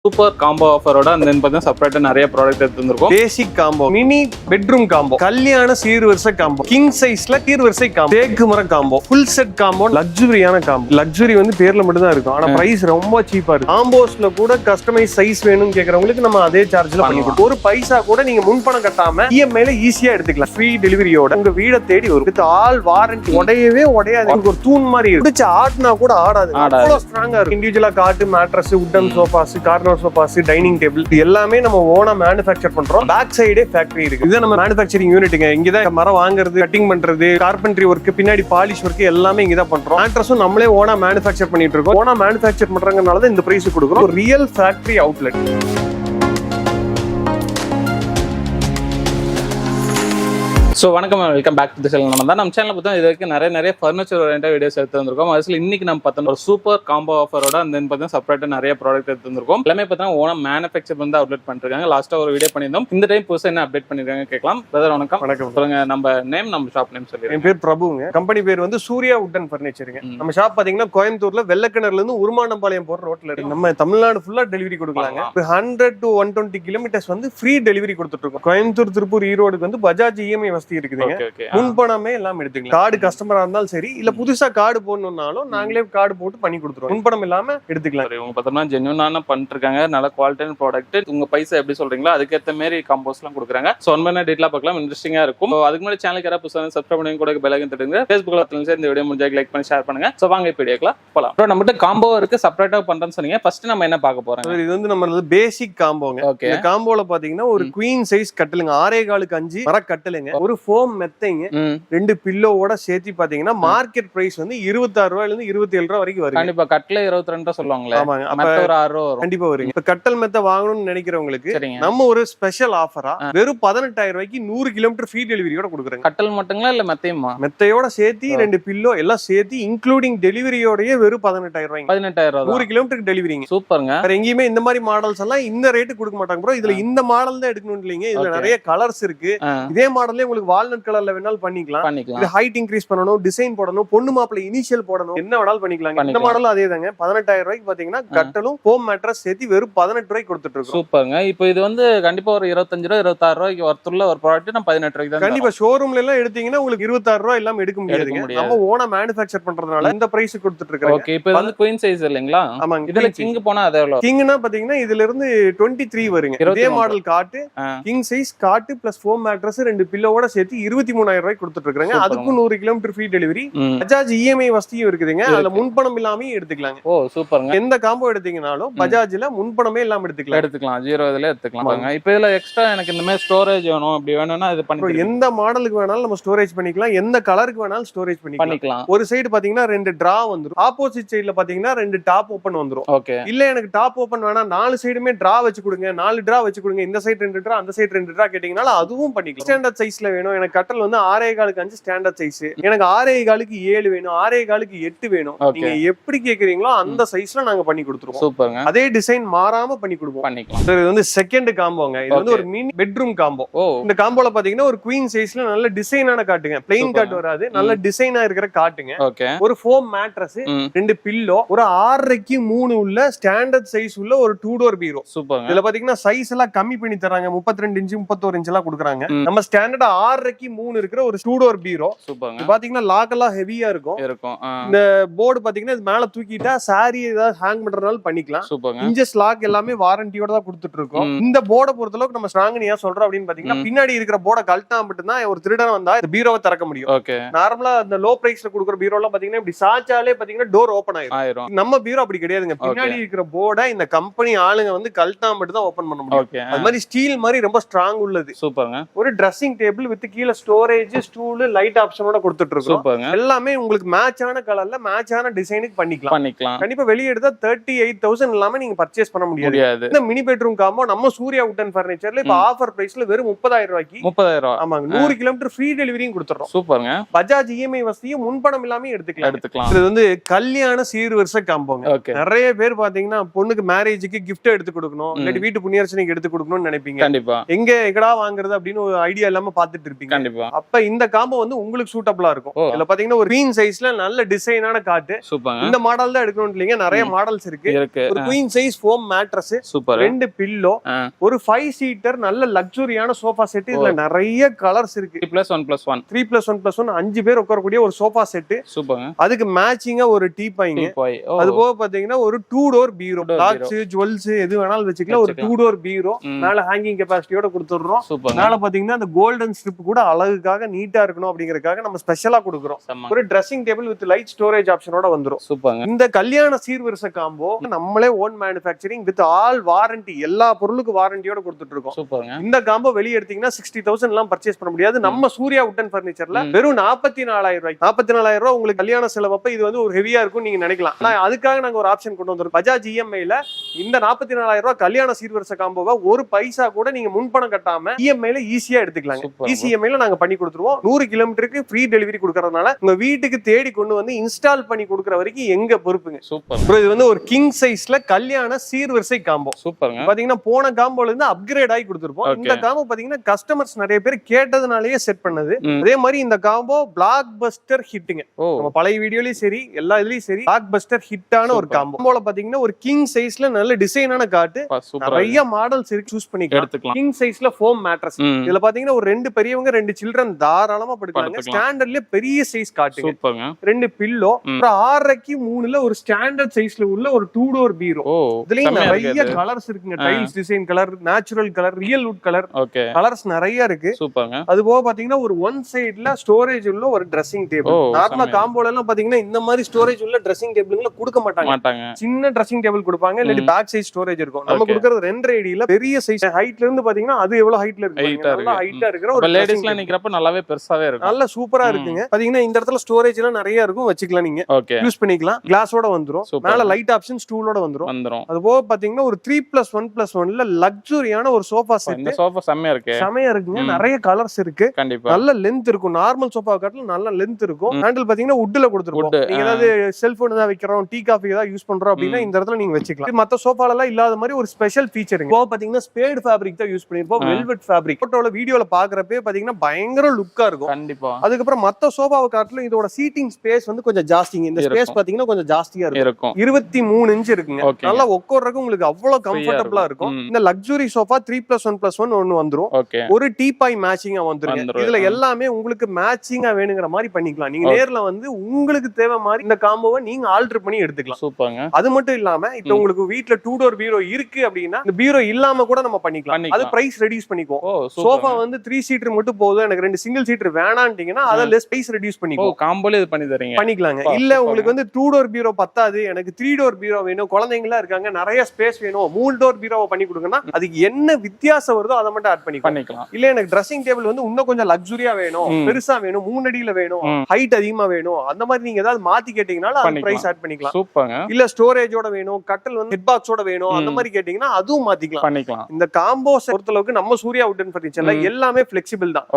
Super combo ஆஃபரோட அந்த பார்த்தீங்கன்னா செப்பரேட்டா நிறைய ப்ராடக்ட் எடுத்துருக்கோம். Basic combo, mini bedroom combo, கல்யாண சீர்வரிசை காம்போ, கிங் சைஸ்ல கீர்வரிசை காம்போ, தேக்கு மரம் காம்போ, ஃபுல் செட் காம்போ, லக்ஸுரியான காம்போ. லக்ஸுரி வந்து பேர்ல மட்டும் தான் இருக்கும், ஆனா பிரைஸ் ரொம்ப சீப்பா இருக்கு. காம்போஸ்ல கூட கஸ்டமைஸ் சைஸ் வேணும்னு கேக்குறவங்களுக்கு நம்ம அதே சார்ஜ்ல பண்ணி கொடுப்போம். ஒரு பைசா கூட நீங்க முன்பணம் கட்டாம இஎம்ஐல ஈஸியா எடுத்துக்கலாம். ஃப்ரீ டெலிவரியோட உங்க வீட தேடி வரும். With all warranty. உடையவே உடையாது, ஒரு தூண் மாதிரி இருக்கு. பிடிச்ச ஆட்னா கூட ஆடாது, அவ்வளவு ஸ்ட்ராங்கா இருக்கு. இண்டிவிஜுவலா காட்டு, mattress, wooden sofas, corner sofas, dining table, இது எல்லாமே நம்ம ஓனா மேனுஃபேக்சர் பண்றோம். பேக் சைடே ஃபேக்டரி இருக்கு. இது நம்ம மேனுஃபேக்சரிங் யூனிட்டுங்க. இங்க தான் மரம் வாங்குறது, கட்டிங் பண்றது, கார்பென்ட்ரி ஒர்க், பின்னாடி பாலிஷ் ஒர்க் எல்லாமே இங்க தான் பண்றோம். மேட்ரஸும் நம்மளே ஓனா மேனுஃபேக்சர் பண்ணிட்டு இருக்கோம். ஓனா மேனுஃபேக்சர் பண்றதுனால தான் இந்த பிரைஸ் கொடுக்குறோம். ஒரு ரியல் ஃபேக்டரி அவுட்லெட். ஸோ வணக்கம், welcome back to the channel. நம்ம சேனல் பார்த்தா இது வரைக்கும் நிறைய ஃபர்னிச்சர் ஓரியன்டா வீடியோஸ் எடுத்து வந்திருக்கோம். அதில் இன்னைக்கு நம்ம பார்த்தோம் ஒரு சூப்பர் காம்போ ஆஃபரோட அந்த பார்த்தீங்கன்னா செப்பரேட்டா நிறைய ப்ராடக்ட் எடுத்து வந்திருக்கோம். எல்லாமே பார்த்தீங்கன்னா ஓனா மேனுஃபேக்சர் வந்து அப்டேட் பண்ணிருக்காங்க. லாஸ்ட்டாக ஒரு வீடியோ பண்ணியிருந்தோம். இந்த டைம் புதுசாக என்ன அப்டேட் பண்ணிருக்காங்க கேட்கலாம். பிரதர் வணக்கம். வணக்கம். சொல்லுங்க, நம்ம நேம், நம்ம ஷாப் நேம் சொல்லுங்க. என் பேர் பிரபுங்க. கம்பெனி பேர் வந்து சூர்யா உட்டன் ஃபர்னிச்சருங்க. நம்ம ஷாப் பாத்தீங்கன்னா கோயம்புத்தூர்ல வெள்ளக்கிணறுல இருந்து உருமானம்பாளையம் போற ரோட்ல இருக்கு. நம்ம தமிழ்நாடு ஃபுல்லா டெலிவரி கொடுக்கலாங்க. 100 to 120 கிலோமீட்டர்ஸ் வந்து ஃப்ரீ டெலிவரி கொடுத்துட்டு இருக்கோம். கோயம்புத்தூர், திருப்பூர், ஈரோடுக்கு வந்து பஜாஜ் இஎம்ஐ வசதி இருக்குதுங்க. முன்பணமே எல்லாம் எடுத்துக்கலாம். கார்டு கஸ்டமரா இருந்தாலும் சரி, இல்ல புதுசா கார்டு போடணும்னாலும் நாங்களே கார்டு போட்டு பண்ணி கொடுத்துருவோம். முன்பணம் இல்லாம எடுத்துக்கலாம். உங்க பார்த்தோம்னா ஜென்யூனான பண்ணிருக்காங்க. நல்ல குவாலிட்டியான ப்ராடக்ட். உங்க பைசா எப்படி சொல்றீங்களோ அதுக்கேற்ற மாதிரி காம்போஸ் எல்லாம் கொடுக்குறாங்க. ஸோ ஒன் பண்ண டீட்டெயிலாக பார்க்கலாம், இன்ட்ரெஸ்டிங்கா இருக்கும். அதுக்கு முன்னாடி சேனலுக்கு யாராவது புதுசாக சப்ஸ்கிரைப் பண்ணி கூட பெல் ஐக்கன் தட்டுங்க. ஃபேஸ்புக்ல இந்த வீடியோ முடிஞ்சா லைக் பண்ணி ஷேர் பண்ணுங்க. ஸோ வாங்க இப்போ வீடியோக்குலாம் போலாம். அப்புறம் நம்மகிட்ட காம்போ இருக்கு, செப்பரேட்டா பண்றேன்னு சொன்னீங்க. ஃபர்ஸ்ட் நம்ம என்ன பார்க்க போறோம்? இது வந்து நம்ம பேசிக் காம்போங்க. இந்த காம்போல பாத்தீங்கன்னா ஒரு குவீன் சைஸ் கட்டிலுங்க, 6.25 மர கட்டிலுங்க, ஒரு ஃபோம் மெத்தைங்க, 2 பில்லோவோட சேர்த்து பாத்தீங்கன்னா மார்க்கெட் பிரைஸ் வந்து 26 ரூபாயில இருந்து 27 ரூபாய் வரைக்கும் வரும். கண்டிப்பா கட்டல 22 சொல்லுவாங்களே. ஆமாங்க, அப்ப ஒரு 6 ரூபாய் வரும். கண்டிப்பா வருங்க. இப்ப கட்டல் மெத்தை வாங்கணும்னு நினைக்கிறவங்களுக்கு நம்ம ஒரு ஸ்பெஷல் ஆஃபரா வெறும் 18,000 ரூபாய்க்கு 100 கிலோமீட்டர் ஃப்ரீ டெலிவரியோட கொடுக்குறோம். கட்டல் மட்டுங்களா இல்ல மெத்தையுமா? மெத்தையோட சேர்த்து 2 பில்லோ எல்லாம் சேர்த்து இன்க்ளூடிங் டெலிவரியோடயே வெறும் 18,000 ரூபாய். 18,000 100 கிலோமீட்டருக்கு டெலிவரிங்க. சூப்பருங்க. வேற எங்கேயுமே இந்த மாதிரி மாடல்ஸ் எல்லாம் இந்த ரேட்டு கொடுக்க மாட்டாங்க ப்ரோ. இதுல இந்த மாடல் தான் எடுக்கணும் இல்லைங்க. இதுல நிறைய கலர்ஸ் இருக்கு. இதே மாடல்லே உங்களுக்கு வால்நட் கலர்ல வேணாலும் பண்ணிக்கலாம். இது ஹைட் இன்க்ரீஸ் பண்ணணும், டிசைன் போடணும், பொண்ணு மாப்பிள்ளை இனிஷியல் போடணும், என்ன வேணாலும் பண்ணிக்கலாம். இந்த மாடலும் அதே தாங்க. 18,000 ரூபாய்க்கு பாத்தீங்கன்னா கட்டலும் ஹோம் மேட்ரஸ் சேர்த்து வெறும் 18 ரூபாய்க்கு கொடுத்துட்டு இருக்கோம். சூப்பருங்க. இப்போ இது வந்து கண்டிப்பா ஒரு 25 ரூபாய் 26 ரூபாய்க்கு வர்த்துள்ள ஒரு ப்ராடக்ட் நம்ம 18 ரூபாய்க்கு தான். கண்டிப்பா ஷோரூம்ல எல்லாம் எடுத்தீங்கன்னா உங்களுக்கு 26 ரூபாய் எல்லாம் எடுக்க முடியாதுங்க. நம்ம ஓனா மேனுஃபேக்சர் பண்றதுனால இந்த பிரைஸ் கொடுத்துட்டு இருக்கோம். ஓகே, இப்போ வந்து குயின் சைஸ் இல்லீங்களா? ஆமாங்க. இதுல கிங் போனா அது எவ்வளவு? கிங்னா பாத்தீங்கன்னா இதுல இருந்து 23 வருங்க. இதே மாடல் காட்டு, கிங் சைஸ் காட்டு பிளஸ் ஃபோம் மேட்ரஸ் 2 பில்லோவோட சேர்த்து 23,000 ரூபாய்க்கு கொடுத்துட்டு இருக்காங்க. அதுக்கும் 100 kilometre free delivery. Bajaj EMI வசதியும் இருக்குதுங்க. அதுல முன்பணம் இல்லாம எடுத்துக்கலாங்க. ஓ சூப்பருங்க. எந்த காம்போ எடுத்தீங்கனாலும் பஜாஜ்ல முன்பணமே இல்லாம எடுத்துக்கலாம். 0 இதுல எடுத்துக்கலாம். இப்போ இதுல எக்ஸ்ட்ரா எனக்கு இந்த மாதிரி ஸ்டோரேஜ் வேணும் அப்படி வேணும்னா இது பண்ணி எந்த மாடலுக்கு வேணாலும் நம்ம ஸ்டோரேஜ் பண்ணிக்கலாம். எந்த கலருக்கு வேணாலும் ஸ்டோரேஜ் பண்ணிக்கலாம். ஒரு சைடு பாத்தீங்கன்னா 2 டிரா வந்துரும். ஆப்போசிட் சைடுல பாத்தீங்கன்னா 2 டாப் ஓபன் வந்துரும். ஓகே. இல்ல எனக்கு டாப் ஓபன் வேணாம், 4 சைடுமே டிரா வச்சு கொடுங்க, 4 டிரா வச்சு கொடுங்க, இந்த சைடு 2 டிரா அந்த சைடு 2 டிரா கேட்டீங்கனால அதுவும் பண்ணிக்கலாம். ஸ்டாண்டர்ட் சைஸ்ல வேணும், எனக்கு கட்டல் வந்து 6.25 ஸ்டாண்டர்ட் சைஸ், எனக்கு 6.25 7 வேணும், 6.25 8 வேணும், நீங்க எப்படி கேக்குறீங்களோ அந்த சைஸ்ல நாங்க பண்ணி கொடுத்துருவோம். சூப்பருங்க. அதே டிசைன் மாறாம பண்ணி கொடுப்போம். பண்ணிக்கலாம். இது வந்து செகண்ட் காம்போங்க. இது வந்து ஒரு மினி பெட்ரூம் காம்போ. இந்த காம்போல பாத்தீங்கன்னா ஒரு குவீன் சைஸ்ல நல்ல டிசைனான காட்டுங்க, பிளெயின் காட் வராது, நல்ல டிசைனா இருக்கிற காட்டுங்க. ஒரு ஃபோம் மேட்ரஸ், 2 பில்லோ, ஒரு 6.5க்கு 3 உள்ள ஸ்டாண்டர்ட் சைஸ் உள்ள ஒரு 2 டோர் பீரோ. சூப்பர். இதுல பாத்தீங்கன்னா சைஸ் எல்லாம் கம்மி பண்ணி தராங்க. 32 இன்ச் 31 இன்ச் எல்லாம் கொடுக்குறாங்க. நம்ம ஸ்டாண்டர்ட் 6.5க்கு 3 இருக்கிற ஒரு 2 டோர் பீரோ. சூப்பர். பாத்தீங்கன்னா லாக் எல்லாம் ஹெவியா இருக்கும். இந்த போர்டு பாத்தீங்கன்னா இது மேல தூக்கிட்டா சாரி ஏதாவது ஹேங் பண்றதுனால பண்ணிக்கலாம். இன்ஜஸ் லாக் எல்லாமே வாரண்டியோட தான் கொடுத்துட்டு இருக்கோம். இந்த போர்டை பொறுத்த அளவுக்கு நம்ம ஸ்ட்ராங்கா சொல்றோம் அப்படின்னு பாத்தீங்கன்னா பின்னாடி இருக்கிற போர்டை கழட்டா மட்டும் தான் ஒரு திருடன் வந்தா இந்த பீரோவை திறக்க முடியும். நார்மலா இந்த லோ பிரைஸ்ல கொடுக்குற பீரோ எல்லாம் பாத்தீங்கன்னா இப்படி சாச்சாலே பாத்தீங்கன்னா டோர் ஓபன் ஆயிரும். நம்ம பீரோ அப்படி கிடையாதுங்க. பின்னாடி இருக்கிற போர்டை இந்த கம்பெனி ஆளுங்க வந்து கழட்டா மட்டும் தான் ஓபன் பண்ண முடியும். அது மாதிரி ஸ்டீல் மாதிரி ரொம்ப ஸ்ட்ராங் உள்ளது. சூப்பருங்க. ஒரு ட்ரெஸ்ஸிங் டேபிள் வித் கீழ ஸ்டோரேஜ், ஸ்டூல், லைட் ஆப்ஷனோட கொடுத்துட்டு இருக்கோம். எல்லாமே உங்களுக்கு மேட்சான கலர்ல மேட்சான டிசைனுக்கு பண்ணிக்கலாம். கண்டிப்பா வெளிய எடுத்தா 38,000 இல்லாம நீங்க பர்ச்சேஸ் பண்ண முடியாது. இந்த மினி பெட்ரூம் காம்போ நம்ம சூர்யா உட்டன் ஃபர்னிச்சர்ல இப்ப ஆஃபர் பிரைஸ்ல வெறும் 30,000 ரூபாய்க்கு 30,000. ஆமாங்க, 100 கிலோமீட்டர் ஃப்ரீ டெலிவரியும் கொடுத்துறோம். சூப்பருங்க. பஜாஜ் இஎம்ஐ வசதியும் முன்பணம் இல்லாம எடுத்துக்கலாம். இது வந்து கல்யாண சீர்வரிசை காம்போங்க. நிறைய பேர் பாத்தீங்கன்னா பொண்ணுக்கு மேரேஜுக்கு கிஃப்ட் எடுத்து கொடுக்கணும், இல்லாட்டி வீட்டு புண்ணியர்ச்சனைக்கு எடுத்து கொடுக்கணும்னு நினைப்பீங்க. கண்டிப்பா எங்கடா வாங்குறது அப்படின்னு ஒரு ஐடியா இல்லாம பாத்துட்டு கேள்விப்பட்டிருப்பீங்க. கண்டிப்பா. அப்ப இந்த காம்போ வந்து உங்களுக்கு சூட்டபிளா இருக்கும். ஓ. இதுல பாத்தீங்கன்னா ஒரு குவீன் சைஸ்ல நல்ல டிசைனான காட்டு. சூப்பர்ங்க. இந்த மாடல் தான் எடுக்கணும் இல்லைங்க, நிறைய மாடல்ஸ் இருக்கு. ஒரு queen size foam mattress, super. 2 pillow, ஒரு 5 சீட்டர் நல்ல லக்ஸூரியான சோஃபா செட். இதுல நிறைய கலர்ஸ் இருக்கு. 3+1+1 3+1+1 5 பேர் உட்காரக்கூடிய ஒரு சோஃபா செட். சூப்பர்ங்க. அதுக்கு மேட்சிங்கா ஒரு டீபாய்ங்க. அது போக பாத்தீங்கன்னா ஒரு 2 டோர் பீரோ, லாக்ஸ் ஜுவல்ஸ் எது வேணாலும் வச்சுக்கலாம். ஒரு 2 டோர் பீரோ மேல ஹேங்கிங் கெபாசிட்டியோட கொடுத்துறோம். மேல பாத்தீங்கன்னா அந்த கோல்டன் ஸ்ட்ரிப் கூட அழகுக்காக நீட்டா இருக்கணும் அப்படிங்கறதுக்காக நம்ம ஸ்பெஷலா கொடுக்குறோம். ஒரு dressing table with light storage ஆப்ஷனோட வந்துரும். சூப்பர்ங்க. இந்த கல்யாண சீர்வரிசை காம்போ நம்மளே own manufacturing with all warranty, எல்லா பொருளுக்கு வாரண்டியோட கொடுத்துட்டு இருக்கோம். சூப்பர்ங்க. இந்த காம்போ வெளிய எடுத்தீங்கன்னா 60,000 எல்லாம் பர்ச்சேஸ் பண்ண முடியாது. நம்ம சூர்யா வுட் பர்னிச்சர்ல வெறும் 44,000 ரூபாய். 44,000 ரூபாய் உங்களுக்கு கல்யாண செலவப்ப இது வந்து ஒரு ஹெவியா இருக்கும் நீங்க நினைக்கலாம். ஆனா அதுக்காக நாங்க ஒரு ஆப்ஷன் கொண்டு வந்திருக்கோம். பஜாஜ் இஎம்ஐல இந்த 44,000 ரூபாய் கல்யாண சீர்வரிசை காம்போவை ஒரு பைசா கூட நீங்க முன்பணம் கட்டாம இஎம்ஐல ஈஸியா எடுத்துக்கலாம். இசிஎம்ஐல நாங்க பண்ணி கொடுத்துருவோம். 100 கிலோமீட்டருக்கு ஃப்ரீ டெலிவரி கொடுக்கறதுனால உங்க வீட்டுக்கு தேடி கொண்டு வந்து இன்ஸ்டால் பண்ணி கொடுக்கற வரைக்கும் எங்க பொறுப்புங்க. சூப்பர். இது வந்து ஒரு கிங் சைஸ்ல கல்யாண சீர்வரிசை காம்போ. சூப்பர்ங்க. பாத்தீங்கன்னா போன காம்போல இருந்து அப்கிரேட் ஆகி கொடுத்துருப்போம். இந்த காம்போ பாத்தீங்கன்னா கஸ்டமர்ஸ் நிறைய பேர் கேட்டதுனாலயே செட் பண்ணது. அதே மாதிரி இந்த காம்போ பிளாக் பஸ்டர் ஹிட்டுங்க. நம்ம பழைய வீடியோலயும் சரி எல்லா இதுலயும் சரி பிளாக் பஸ்டர் ஹிட்டான ஒரு காம்போல பாத்தீங்கன்னா ஒரு கிங் சைஸ்ல நல்ல டிசைனான காட்டு, நிறைய மாடல்ஸ் இருக்கு, சூஸ் பண்ணிக்கலாம். கிங் சைஸ்ல ஃபோம் மேட்ரஸ். இதுல பாத்தீங்கன்னா ஒரு 2 பெரியவங்க 2 சில்ட்ரன் தாராளமா படுக்கலாம். ஸ்டாண்டர்ட்லயே பெரிய சைஸ் காட்டு. சூப்பர்ங்க. 2 பில்லோ, அப்புறம் 6.5க்கு 3ல ஒரு ஸ்டாண்டர்ட் சைஸ்ல உள்ள ஒரு 2 டோர் பீரோ. இதுலயும் நிறைய கலர்ஸ் இருக்குங்க. Tiles design colour, natural colour, real would colour, colours நிறைய இருக்கு. சூப்பர்ங்க. அது போக பாத்தீங்கன்னா ஒரு ஒன் சைடுல ஸ்டோரேஜ் உள்ள ஒரு ட்ரெஸ்ஸிங் டேபிள். நார்மலா காம்போல எல்லாம் பாத்தீங்கன்னா இந்த மாதிரி ஸ்டோரேஜ் உள்ள ட்ரெஸ்ஸிங் டேபிள்ல கொடுக்க மாட்டாங்க. சின்ன ட்ரெஸ்ஸிங் டேபிள் கொடுப்பாங்க, இல்ல பேக் சைஸ் ஸ்டோரேஜ் இருக்கும். நம்ம கொடுக்கிறது 2.5 அடியில பெரிய சைஸ். ஹைட்ல இருந்து பாத்தீங்கன்னா அது எவ்வளவு ஹைட்ல இருக்கு, நல்லா ஹைட்டா இருக்கிற ஒரு லேடிஸ்லாம் நிக்கிறப்ப நல்லாவே பெருசாவே இருக்கும். நல்ல சூப்பரா இருக்குங்க. பாத்தீங்கன்னா இந்த இடத்துல ஸ்டோரேஜ் எல்லாம் நிறைய இருக்கும், வச்சுக்கலாம், நீங்க யூஸ் பண்ணிக்கலாம். கிளாஸோட வந்துரும். மேல லைட் ஆப்ஷன் ஸ்டூலோட வந்துரும். அது போக பாத்தீங்கன்னா ஒரு 3+1+1ல லக்ஸூரியான ஒரு சோஃபா செட். இந்த சோஃபா செமையா இருக்கு. செமையா இருக்குங்க. நிறைய கலர்ஸ் இருக்கு. கண்டிப்பா நல்ல லெந்த் இருக்கும். நார்மல் சோஃபா காட்டில நல்ல லெந்த் இருக்கும். ஹேண்டில் பாத்தீங்கன்னா வுட்ல கொடுத்துருப்போம். நீங்க ஏதாவது செல்போன் ஏதாவது வைக்கிறோம், டீ காஃபி ஏதாவது யூஸ் பண்றோம் அப்படின்னா இந்த இடத்துல நீங்க வச்சுக்கலாம். மத்த சோஃபால எல்லாம் இல்லாத மாதிரி ஒரு ஸ்பெஷல் ஃபீச்சருங்க. இப்போ பாத்தீங்கன்னா ஸ்பேட் ஃபேப்ரிக் தான் யூஸ் பண்ணிருப்போம். Velvet fabric. போட்டோல வீடியோல பாக்குறப்பே பாத்தீங்கன்னா பயங்கர லுக்கா இருக்கும். கண்டிப்பா. அதுக்கப்புறம் மத்த சோஃபாவை காட்டிலும் இதோட சீட்டிங் ஸ்பேஸ் வந்து கொஞ்சம் ஜாஸ்திங்க. இந்த ஸ்பேஸ் பாத்தீங்கன்னா கொஞ்சம் ஜாஸ்தியா இருக்கும். 23 இன்ச் இருக்குங்க. நல்லா உட்கார்றதுக்கு உங்களுக்கு அவ்வளவு கம்ஃபர்டபிளா இருக்கும். இந்த லக்ஸுரி சோஃபா 3+1+1 ஒன்னு வந்துரும். ஒரு டீபாய் மேட்சிங்கா வந்துரும். இதுல எல்லாமே உங்களுக்கு மேட்சிங்கா வேணுங்கிற மாதிரி பண்ணிக்கலாம். நீங்க நேர்ல வந்து உங்களுக்கு தேவை மாதிரி இந்த காம்போவை நீங்க ஆல்டர் பண்ணி எடுத்துக்கலாம். சூப்பர்ங்க. அது மட்டும் இல்லாம இப்ப உங்களுக்கு வீட்ல 2 டோர் பீரோ இருக்கு அப்படின்னா இந்த பீரோ இல்லாம கூட நம்ம பண்ணிக்கலாம். அது பிரைஸ் ரெடியூஸ் பண்ணிக்குவோம். சோஃபா வந்து 3 சீட்டர் மட்டும் போதும், எனக்கு 2 சிங்கிள் சீட்டர் வேணாம்ட்டீங்கன்னா அத லெஸ் பிரைஸ் ரெடியூஸ் பண்ணிக்குவோம். காம்போல இது பண்ணி தரீங்க. பண்ணிக்கலாங்க. இல்ல உங்களுக்கு வந்து 2 டோர் பீரோ பத்தாது, எனக்கு 3 டோர் பீரோ வேணும், குழந்தைங்களா இருக்காங்க, நிறைய ஸ்பேஸ் வேணும், 3 டோர் பீரோவை பண்ணி கொடுங்கன்னா அதுக்கு என்ன வித்தியாசம் வருதோ அதை மட்டும் ஆட் பண்ணிக்கலாம். இல்ல எனக்கு ட்ரெஸ்ஸிங் டேபிள் வந்து இன்னும் கொஞ்சம் லக்ஸுரியா வேணும், பெருசா வேணும், 3 அடியில வேணும், ஹைட் அதிகமா வேணும், அந்த மாதிரி நீங்க ஏதாவது மாத்தி கேட்டீங்கன்னா அது பிரைஸ் ஆட் பண்ணிக்கலாம். சூப்பர்ங்க. இல்ல ஸ்டோரேஜோட வேணும், கட்டல் வந்து ஹெட் பாக்ஸோட வேணும், அந்த மாதிரி கேட்டீங்கன்னா அதுவும் மாத்திக்கலாம். இந்த காம்போஸ் பொறுத்தளவுக்கு நம்ம சூர்யா வுட் ஃபர்னிச்சர்ல எல்லாமே ஃபிளெக்சிபிள் தான்.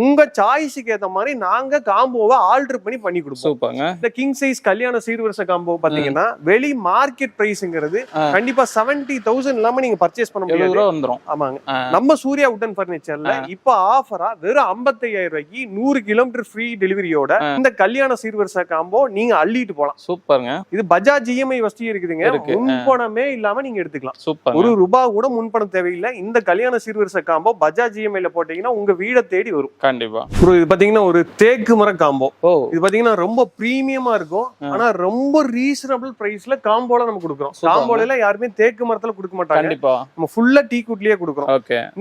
உங்க சாய்ஸ்க்கு ஏத்த மாதிரி நாங்க காம்போவை ஆல்டர் பண்ணி கொடுப்போம். சூப்பர்ங்க. இந்த கிங் சைஸ் கல்யாண சீர்வரிசை காம்போ பாத்தீங்கன்னா வெளி மார்க்கெட் பிரைஸ்ங்கிறது கண்டிப்பா 70,000 இல்லாம நீங்க பர்ச்சேஸ் பண்ண முடியாது. ஆமாங்க. நம்ம சூர்யா வுட் ஃபர்னிச்சர்ல இப்ப ஆஃபரா வெறும் 55,000 ரூபாய்க்கு 100 கிலோமீட்டர் ஃப்ரீ டெலிவரியோட இந்த கல்யாண சீர்வரிசை காம்போ நீங்க அள்ளிட்டு போலாம். சூப்பர்ங்க. இது பஜாஜ் இஎம்ஐ வசதி இருக்குதுங்க. முன்பணமே இல்லாம நீங்க எடுத்துக்கலாம். சூப்பர். ₹1 கூட முன்பணம் தேவையில்லை. இந்த கல்யாண சீர்வரிசை காம்போ பஜாஜ் இஎம்ஐல போட்டீங்கன்னா உங்க வீட தேடி வரும். கண்டிப்பா. இது பாத்தீங்கன்னா ஒரு தேக்கு மர காம்போ. இது பாத்தீங்கன்னா ரொம்ப பிரீமியமா இருக்கும். ஆனா ரொம்ப ரீசனபிள் பிரைஸ்ல காம்போல நம்ம கொடுக்குறோம். காம்போல எல்லாம் யாருமே தேக்கு மரத்துல கொடுக்க மாட்டாங்க. கண்டிப்பா. நம்ம ஃபுல்லா டீ குட்லயே கொடுக்குறோம்.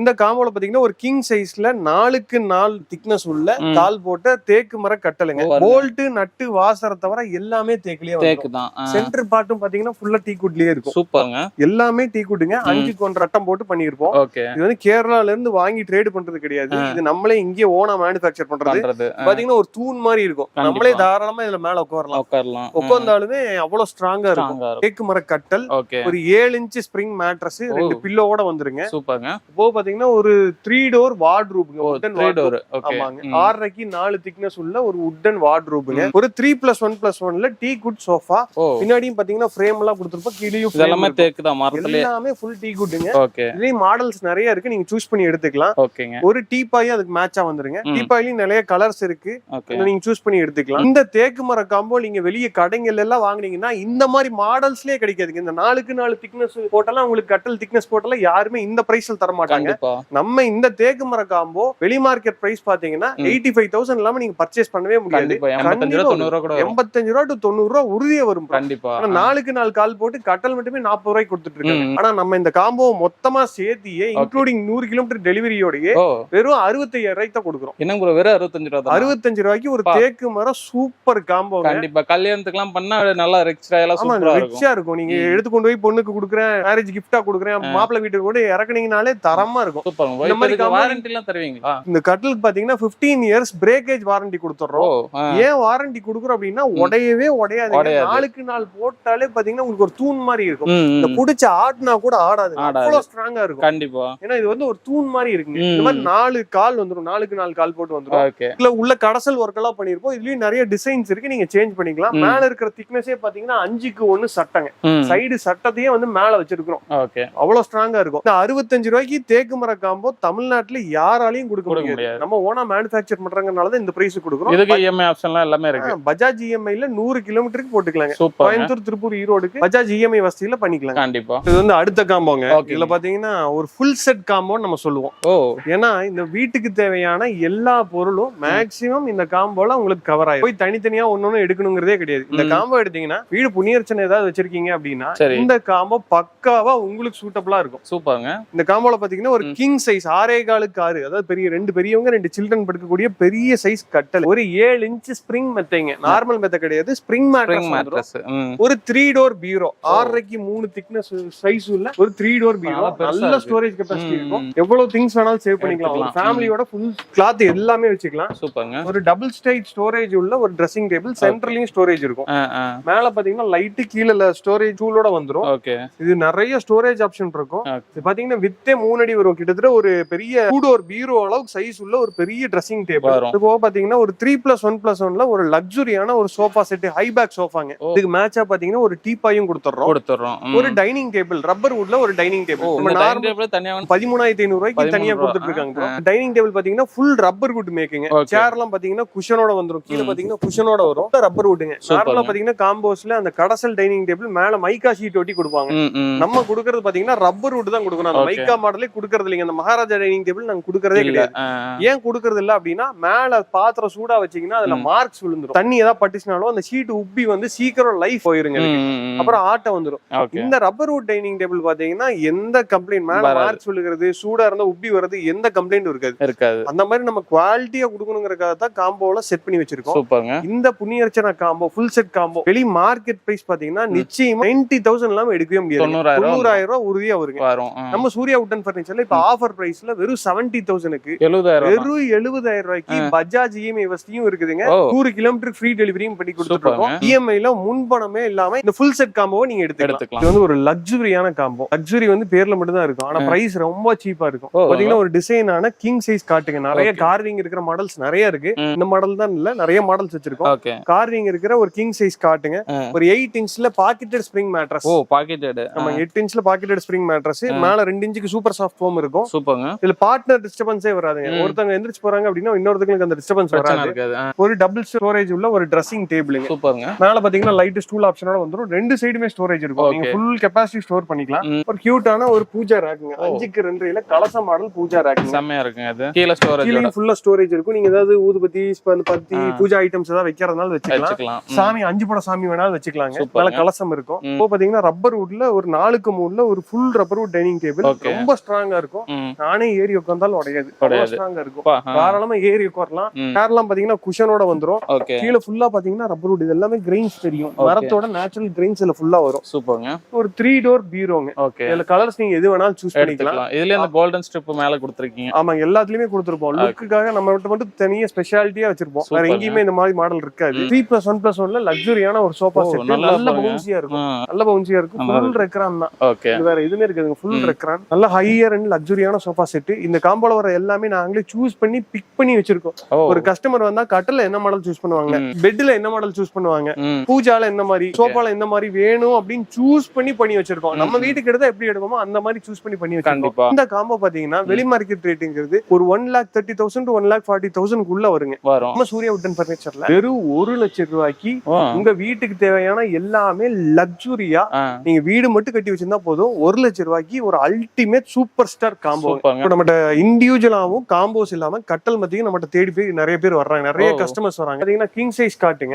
இந்த காம்போல பாத்தீங்கன்னா ஒரு கிங் சைஸ்ல 4க்கு 4 திக்னஸ் உள்ள கால் போட்ட தேக்கு மர கட்டலுங்க. போல்ட் நட்டு வாசரை தவிர எல்லாமே தேக்குலயே வரும். சென்டர் பார்ட்டும் பாத்தீங்கன்னா ஃபுல்லா டீ குட்லயே இருக்கும். சூப்பர்ங்க. எல்லாமே டீ குட்டுங்க. 5க்கு 1 ரட்டம் போட்டு பண்ணிருப்போம். இது வந்து கேரளால இருந்து வாங்கி ட்ரேட் பண்றது கிடையாது. இது நம்மளே இங்கே ஓனா மேனுஃபேக்சர் பண்றது. பாத்தீங்கன்னா ஒரு தூண் மாதிரி இருக்கும். நம்மளே தாராளமா இதுல மேல உட்காரலாம். உட்கார்ந்தாலுமே அவ்வளவு ஸ்ட்ராங்கா இருக்கும். தேக்கு மர கட்டல், ஒரு 7 இன்ச் ஸ்ப்ரிங் மேட்ரஸ், 2 பில்லோட வந்துருங்க. சூப்பர்ங்க. இப்போ பாத்தீங்கன்னா ஒரு 3 டோர் வார்ட்ரூப்ங்க. Wooden wardrobe. ஆமாங்க. 6.5க்கு 4 திக்னஸ் உள்ள ஒரு வுட்டன் வார்ட்ரூப்ங்க. ஒரு 3+1+1ல டீ குட் சோஃபா. பின்னாடியும் பாத்தீங்கன்னா ஃப்ரேம் எல்லாம் கொடுத்திருப்போம். கீழயும் எல்லாமே தேக்கு தான், மரத்துல எல்லாமே ஃபுல் டீ குட்ங்க. இதுலயும் மாடல்ஸ் நிறைய இருக்கு, நீங்க சூஸ் பண்ணி எடுத்துக்கலாம். ஒரு டீபாய் அதுக்கு உங்களுக்கு மேட்சா வந்துருங்க. டீபாயிலையும் நிறைய கலர்ஸ் இருக்கு, ஓகே நீங்க சூஸ் பண்ணி எடுத்துக்கலாம். இந்த தேக்கு மர காம்போ நீங்க வெளிய கடைகள் எல்லாம் வாங்குனீங்கன்னா இந்த மாதிரி மாடல்ஸ்லயே கிடைக்காதுங்க. இந்த 4x4 திக்னஸ் போட்டெல்லாம் உங்களுக்கு கட்டல் திக்னஸ் போட்டெல்லாம் யாருமே இந்த பிரைஸ்ல தர மாட்டாங்க. நம்ம இந்த தேக்கு மர காம்போ வெளி மார்க்கெட் பிரைஸ் பாத்தீங்கன்னா 85,000 இல்லாம நீங்க பர்ச்சேஸ் பண்ணவே முடியாது. 85 ரூபா டு 90 ரூபா உறுதியா வரும். கண்டிப்பா 4x4 கால் போட்டு கட்டல் மட்டுமே 40 ரூபாய்க்கு கொடுத்துட்டு இருக்காங்க. ஆனா நம்ம இந்த காம்போ மொத்தமா சேர்த்தியே இன்க்ளூடிங் 100 கிலோமீட்டர் டெலிவரியோடய வெறும் 65,000 ரூபாய்க்கு தான் கொடுக்குறோம். என்ன ப்ரோ வெறும் 65 ரூபா? 65 ரூபாய்க்கு ஒரு தேக்கு மரம் சூப்பர் காம்போ. கண்டிப்பா கல்யாணத்துக்குலாம் பண்ணா நல்லா ரிச்சா இருக்கும். நீங்க எடுத்து கொண்டு போய் பொண்ணுக்கு கொடுக்குறேன், மேரேஜ் கிஃப்டா கொடுக்குறேன், மாப்பிள்ளை வீட்டுக்கு கூட இறக்குனீங்கனாலே தரமா இருக்கும். இந்த மாதிரி வாரண்டி எல்லாம் தருவீங்களா? இந்த கட்டிலுக்கு பாத்தீங்கன்னா 15 இயர்ஸ் பிரேக்கேஜ் வாரண்டி கொடுத்துறோம். ஏன் வாரண்டி கொடுக்குறோம் அப்படின்னா உடையவே உடையாது. 4x4 போட்டாலே பாத்தீங்கன்னா உங்களுக்கு ஒரு தூண் மாதிரி இருக்கும். இந்த புடிச்ச ஆட்னா கூட ஆடாது, அவ்வளவு ஸ்ட்ராங்கா இருக்கும். கண்டிப்பா ஏன்னா இது வந்து ஒரு தூண் மாதிரி இருக்குங்க. இந்த மாதிரி 4 கால் வந்துரும், 4x4 கால் போட்டு வந்துரும். இதுல உள்ள கடசல் ஒர்க் எல்லாம் பண்ணிருப்போம். இதுலயும் நிறைய டிசைன்ஸ் இருக்கு, நீங்க சேஞ்ச் பண்ணிக்கலாம். மேல இருக்கிற திக்னஸே பாத்தீங்கன்னா 5x1 சட்டங்க. சைடு சட்டத்தையே வந்து மேல வச்சிருக்கிறோம். அவ்வளவு ஸ்ட்ராங்கா இருக்கும். இந்த 65 ரூபாய்க்கு தேக்கு மர காம்போ தமிழ்நாட்டுல யாராலையும் கொடுக்க முடியாது. நம்ம ஓனா மேனுஃபேக்சர் பண்றதுனாலதான் இந்த பிரைஸ் கொடுக்குறோம். இதுக்கு இஎம்ஐ ஆப்ஷன்லாம் எல்லாமே இருக்கு. பஜாஜ் இஎம்ஐல 100 கிலோமீட்டருக்கு போட்டுக்கலாங்க. கோயம்புத்தூர், திருப்பூர், ஈரோடுக்கு பஜாஜ் இஎம்ஐ வசதியில பண்ணிக்கலாம். கண்டிப்பா இது வந்து அடுத்த காம்போங்க. இதுல பாத்தீங்கன்னா ஒரு ஃபுல் செட் காம்போ நம்ம சொல்லுவோம். ஏன்னா இந்த வீட்டுக்கு தேவையான எல்லா பொருளும் மேக்ஸிமம் இந்த காம்போல உங்களுக்கு கவர் ஆயிடும். போய் தனித்தனியா ஒன்னொன்னு எடுக்கணுங்கிறதே கிடையாது. இந்த காம்போ எடுத்தீங்கன்னா வீடு புண்ணியர்ச்சனை ஏதாவது வச்சிருக்கீங்க அப்படின்னா இந்த காம்போ பக்காவா உங்களுக்கு சூட்டபிளா இருக்கும். சூப்பர்ங்க. இந்த காம்போல பாத்தீங்கன்னா ஒரு கிங் சைஸ் 6.4x6, அதாவது பெரிய 2 பெரியவங்க 2 சில்ட்ரன் படுக்கக்கூடிய பெரிய சைஸ் கட்டல். ஒரு 7 இன்ச் ஸ்பிரிங் மெத்தைங்க. நார்மல் மெத்தை கிடையாது, ஸ்பிரிங் மேட்ரஸ். ஒரு 3 டோர் பீரோ, 6.5க்கு 3 திக்னஸ் சைஸ் உள்ள ஒரு 3 டோர் பீரோ. நல்ல ஸ்டோரேஜ் கெபாசிட்டி இருக்கும். எவ்வளவு திங்ஸ் வேணாலும் சேவ் பண்ணிக்கலாம். ஒரு ஃபேமிலியோட ஃபுல் கிளாத் எல்லாமே வச்சுக்கலாம். சூப்பர்ங்க. ஒரு டபுள் ஸ்டைட் ஸ்டோரேஜ் உள்ள ஒரு ட்ரெஸ்ஸிங் டேபிள், சென்ட்ரலையும் ஸ்டோரேஜ் இருக்கும். மேல பாத்தீங்கன்னா லைட், கீழ ஸ்டோரேஜ் டூலோட வந்துரும். இது நிறைய ஸ்டோரேஜ் ஆப்ஷன் இருக்கும். இது பாத்தீங்கன்னா வித்தே 3 அடி வரும். கிட்டத்தட்ட ஒரு பெரிய 2 டோர் பீரோ அளவுக்கு சைஸ் உள்ள ஒரு பெரிய ட்ரெஸ்ஸிங் டேபிள். இது போக பாத்தீங்கன்னா ஒரு 3+1+1ல ஒரு லக்ஸுரியான ஒரு சோஃபா செட், ஹை பேக் சோஃபாங்க. இதுக்கு மேட்சா பாத்தீங்கன்னா ஒரு டீபாயும் கொடுத்துறோம். ஒரு டைனிங் டேபிள், ரப்பர் வுட்ல ஒரு டைனிங் டேபிள். 13,500 ரூபாய்க்கு தனியா கொடுத்துட்டு இருக்காங்க. டைனிங் டேபிள் பாத்தீங்கன்னா ஃபுல் ரப்பர் வுட் மேக்கிங். சேர் எல்லாம் பாத்தீங்கன்னா குஷனோட வந்துரும். கீழ பாத்தீங்கன்னா குஷனோட வரும், ரப்பர் வுட்டுங்க. நார்மலா பாத்தீங்கன்னா காம்போஸ்ல அந்த கடசல் டைனிங் டேபிள் மேல மைக்கா ஷீட் ஒட்டி கொடுப்பாங்க. நம்ம கொடுக்கறது பாத்தீங்கன்னா ரப்பர் வுட் தான் கொடுக்கணும். அந்த மைக்கா மாடலே கொடுக்கறது இல்லைங்க. அந்த மகாராஜா டைனிங் டேபிள் நாங்க கொடுக்கறதே கிடையாது. ஏன் கொடுக்கறது இல்ல அப்படின்னா மேல பாத்திரம் சூடா வச்சீங்கன்னா அதுல மார்க்ஸ் விழுந்துரும். தண்ணி ஏதாவது பட்டுச்சுனாலும் அந்த ஷீட் உப்பி வந்து சீக்கிரம் லைஃப் போயிருங்க, அப்புறம் ஆட்ட வந்துரும். இந்த ரப்பர் வுட் டைனிங் டேபிள் பாத்தீங்கன்னா எந்த கம்ப்ளைண்ட், மேல மார்க்ஸ் விழுகிறது, சூடா இருந்தா உப்பி வருது, எந்த கம்ப்ளைண்ட் இருக்காது. அந்த மாதிரி நம்ம குவாலிட்டியா கொடுக்கணுங்கிறதுக்காக தான் காம்போல செட் பண்ணி வச்சிருக்கோம். இந்த புண்ணியர்ச்சனை காம்போ ஃபுல் செட் காம்போ வெளி மார்க்கெட் பிரைஸ் பாத்தீங்கன்னா நிச்சயமா 90,000 இல்லாம எடுக்கவே முடியாது. 90,000 ரூபாய் உறுதியா வருங்க. நம்ம சூர்யா வுட்டன் பர்னிச்சர்ல இப்ப ஆஃபர் பிரைஸ்ல வெறும் 70,000க்கு வெறும் 70,000 ரூபாய்க்கு பஜாஜ் இஎம்ஐ வசதியும் இருக்குதுங்க. 100 கிலோமீட்டர் ஃப்ரீ டெலிவரியும் பண்ணி கொடுத்துருக்கோம். இஎம்ஐல முன்பணமே இல்லாம இந்த ஃபுல் செட் காம்போவை நீங்க எடுத்துக்கலாம். இது வந்து ஒரு லக்ஸுரியான காம்போ. லக்ஸுரி வந்து பேர்ல மட்டும் தான் இருக்கும், ஆனா பிரைஸ் ரொம்ப சீப்பா இருக்கும். பாத்தீங்கன்னா ஒரு டிசைனான கிங் சைஸ் காட்டுங்க. நிறைய கார்விங் இருக்கிற மாடல்ஸ் நிறைய இருக்கு. இந்த மாடல் தான் இல்ல, நிறைய மாடல்ஸ் வச்சிருக்கோம். கார்விங் இருக்கிற ஒரு கிங் சைஸ் காட்டுங்க. ஒரு 8 இன்ச்ல பாக்கெட்டட் ஸ்ப்ரிங் மேட்ரஸ். பாக்கெட்டட். ஆமா, 8 இன்ச்ல பாக்கெட்டட் ஸ்ப்ரிங் மேட்ரஸ். மேல 2 இன்ச்சுக்கு சூப்பர் சாஃப்ட் ஃபோம் இருக்கும். சூப்பர்ங்க. இதுல பார்ட்னர் டிஸ்டர்பன்ஸே வராதுங்க. ஒருத்தங்க எந்திரிச்சு போறாங்க அப்படின்னா இன்னொருத்தங்களுக்கு அந்த டிஸ்டர்பன்ஸ் வராது. ஒரு டபுள் ஸ்டோரேஜ் உள்ள ஒரு ட்ரெஸ்ஸிங் டேபிளுங்க. சூப்பர்ங்க. மேல பாத்தீங்கன்னா லைட் ஸ்டூல் ஆப்ஷனோட வந்துரும். 2 சைடுமே ஸ்டோரேஜ் இருக்கும். நீங்க ஃபுல் கெபாசிட்டி ஸ்டோர் பண்ணிக்கலாம். ஒரு கியூட்டான ஒரு பூஜா ரேக்குங்க. 5x2 கலச மாடல் பூஜா ரேக். செமையா இருக்குங்க. அது கீழ ஸ்டோரேஜ், கீழ ஃபுல்லா ஸ்டோரேஜ் இருக்கும். நீங்க ஏதாவது ஊதுபத்தி, பத்தி, பூஜா ஐட்டம்ஸ் ஏதாவது வைக்கிறதுனால வச்சுக்கலாம். சாமி 5 பட சாமி வேணாலும் வச்சுக்கலாங்க. நல்ல கலசம் இருக்கும். இப்போ பாத்தீங்கன்னா ரப்பர் வுட்ல ஒரு 4x3ல ஒரு full rubber would dining table. ரொம்ப ஸ்ட்ராங்கா இருக்கும். நானே ஏறி உட்கார்ந்தாலும் உடையாது, ஸ்ட்ராங்கா இருக்கும். தாராளமா ஏறி உட்காரலாம். சேர்லாம் பாத்தீங்கன்னா குஷனோட வந்துரும். கீழ ஃபுல்லா பாத்தீங்கன்னா ரப்பர் வுட். இதெல்லாமே கிரெயின்ஸ் தெரியும். மரத்தோட நேச்சுரல் கிரெயின்ஸ் இதுல ஃபுல்லா வரும். சூப்பர்ங்க. ஒரு 3 டோர் பீரோங்க. இதுல கலர்ஸ் நீங்க எது வேணாலும் சூஸ் பண்ணிக்கலாம். இதுல அந்த கோல்டன் ஸ்ட்ரிப் மேல கொடுத்திருக்கீங்க. ஆமா, எல்லாத்துலயுமே கொடுத்திருப்போம். லுக்குக்காக நம்ம மட்டும் தனியா ஸ்பெஷாலிட்டியா வச்சிருப்போம். வேற எங்கேயுமே இந்த மாதிரி மாடல் இருக்காது. 3+1+1ல லக்ஸுரியான ஒரு சோஃபா செட். நல்ல பவுன்சியா இருக்கும். நல்ல பவுன்சியா இருக்கும். ஃபுல் ரெக்ரான் தான். வேற எதுவுமே இருக்காதுங்க. ஃபுல் ரெக்ரான். நல்ல ஹையர் அண்ட் லக்ஸுரியான சோஃபா செட். இந்த காம்போல வர எல்லாமே நாங்களே சூஸ் பண்ணி பிக் பண்ணி வச்சிருக்கோம். ஒரு கஸ்டமர் வந்தா கட்டல என்ன மாடல் சூஸ் பண்ணுவாங்க, பெட்ல என்ன மாடல் சூஸ் பண்ணுவாங்க, பூஜால என்ன மாதிரி, சோஃபால என்ன மாதிரி வேணும் அப்படின்னு சூஸ் பண்ணி வச்சிருக்கோம். நம்ம வீட்டுக்கு எடுத்தா எப்படி எடுப்போமோ அந்த மாதிரி சூஸ் பண்ணி வச்சிருக்கோம். இந்த காம்போ பாத்தீங்கன்னா வெளி மார்க்கெட் ரேட்டுங்கிறது ஒரு 1,30,000 to 1,40,000 உள்ள வருங்க. வரும். நம்ம சூர்யா வுட்டன் பர்னிச்சர்ல வெறும் 1 லட்சம் ரூபாய்க்கு உங்க வீட்டுக்கு தேவையான எல்லாமே லக்ஸுரியா நீங்க வீடு மட்டும் கட்டி வச்சிருந்தா போதும். 1 லட்சம் ரூபாய்க்கு ஒரு அல்டிமேட் சூப்பர் ஸ்டார் காம்போ. நம்மகிட்ட இண்டிவிஜுவலாவும் காம்போஸ் இல்லாம கட்டல் மத்தியும் நம்மகிட்ட தேடி போய் நிறைய பேர் வர்றாங்க, நிறைய கஸ்டமர்ஸ் வராங்க. பாத்தீங்கன்னா கிங் சைஸ் காட்டுங்க,